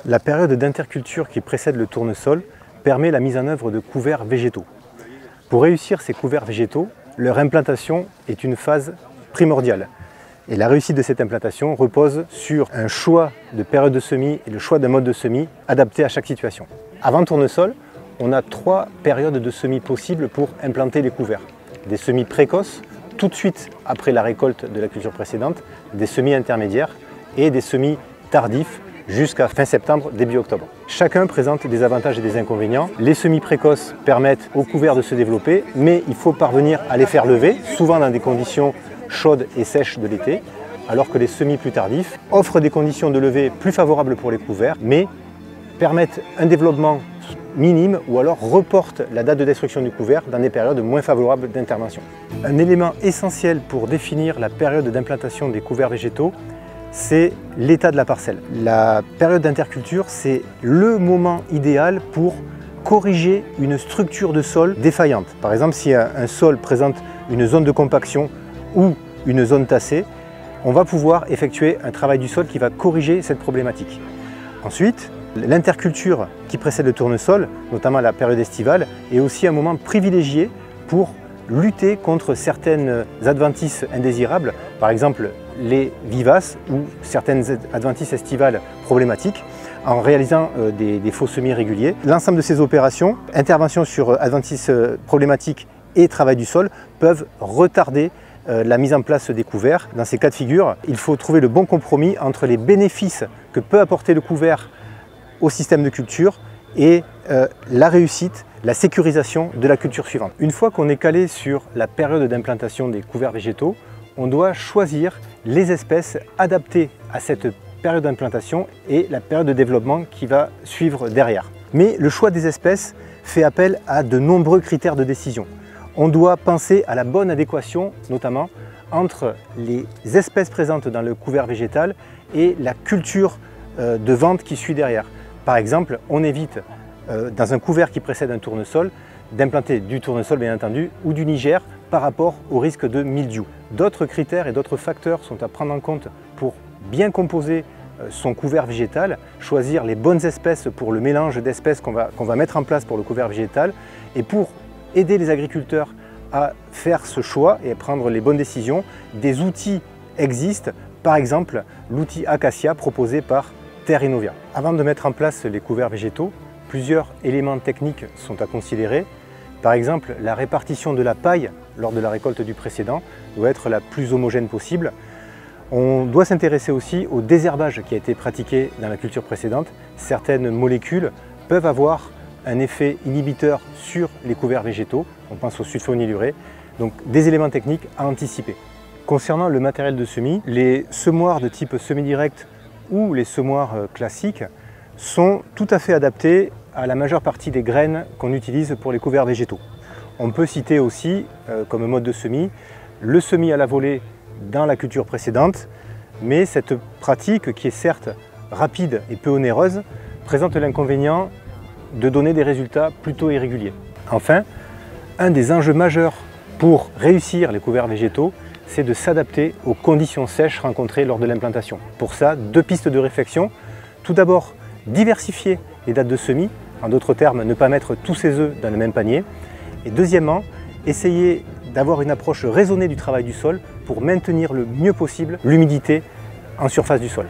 La période d'interculture qui précède le tournesol permet la mise en œuvre de couverts végétaux. Pour réussir ces couverts végétaux, leur implantation est une phase primordiale. Et la réussite de cette implantation repose sur un choix de période de semis et le choix d'un mode de semis adapté à chaque situation. Avant tournesol, on a 3 périodes de semis possibles pour implanter les couverts. Des semis précoces, tout de suite après la récolte de la culture précédente, des semis intermédiaires et des semis tardifs jusqu'à fin septembre, début octobre. Chacun présente des avantages et des inconvénients. Les semis précoces permettent aux couverts de se développer, mais il faut parvenir à les faire lever, souvent dans des conditions chaudes et sèches de l'été, alors que les semis plus tardifs offrent des conditions de levée plus favorables pour les couverts, mais permettent un développement minime ou alors reportent la date de destruction du couvert dans des périodes moins favorables d'intervention. Un élément essentiel pour définir la période d'implantation des couverts végétaux, c'est l'état de la parcelle. La période d'interculture, c'est le moment idéal pour corriger une structure de sol défaillante. Par exemple, si un sol présente une zone de compaction ou une zone tassée, on va pouvoir effectuer un travail du sol qui va corriger cette problématique. Ensuite, l'interculture qui précède le tournesol, notamment la période estivale, est aussi un moment privilégié pour lutter contre certaines adventices indésirables, par exemple les vivaces ou certaines adventices estivales problématiques, en réalisant des faux semis réguliers. L'ensemble de ces opérations, intervention sur adventices problématiques et travail du sol, peuvent retarder la mise en place des couverts. Dans ces cas de figure, il faut trouver le bon compromis entre les bénéfices que peut apporter le couvert au système de culture et la réussite, la sécurisation de la culture suivante. Une fois qu'on est calé sur la période d'implantation des couverts végétaux, on doit choisir les espèces adaptées à cette période d'implantation et la période de développement qui va suivre derrière. Mais le choix des espèces fait appel à de nombreux critères de décision. On doit penser à la bonne adéquation, notamment entre les espèces présentes dans le couvert végétal et la culture de vente qui suit derrière. Par exemple, on évite, dans un couvert qui précède un tournesol, d'implanter du tournesol bien entendu ou du niger par rapport au risque de mildiou. D'autres critères et d'autres facteurs sont à prendre en compte pour bien composer son couvert végétal, choisir les bonnes espèces pour le mélange d'espèces qu'on va mettre en place pour le couvert végétal et pour aider les agriculteurs à faire ce choix et à prendre les bonnes décisions, des outils existent, par exemple l'outil Acacia proposé par Terre Innovia. Avant de mettre en place les couverts végétaux, plusieurs éléments techniques sont à considérer. Par exemple, la répartition de la paille lors de la récolte du précédent doit être la plus homogène possible. On doit s'intéresser aussi au désherbage qui a été pratiqué dans la culture précédente. Certaines molécules peuvent avoir un effet inhibiteur sur les couverts végétaux. On pense au sulfonylurée. Donc des éléments techniques à anticiper. Concernant le matériel de semis, les semoirs de type semi-direct ou les semoirs classiques sont tout à fait adaptés à la majeure partie des graines qu'on utilise pour les couverts végétaux. On peut citer aussi, comme mode de semis, le semis à la volée dans la culture précédente, mais cette pratique, qui est certes rapide et peu onéreuse, présente l'inconvénient de donner des résultats plutôt irréguliers. Enfin, un des enjeux majeurs pour réussir les couverts végétaux, c'est de s'adapter aux conditions sèches rencontrées lors de l'implantation. Pour ça, 2 pistes de réflexion. Tout d'abord, diversifier les dates de semis, en d'autres termes, ne pas mettre tous ses œufs dans le même panier. Et deuxièmement, essayer d'avoir une approche raisonnée du travail du sol pour maintenir le mieux possible l'humidité en surface du sol.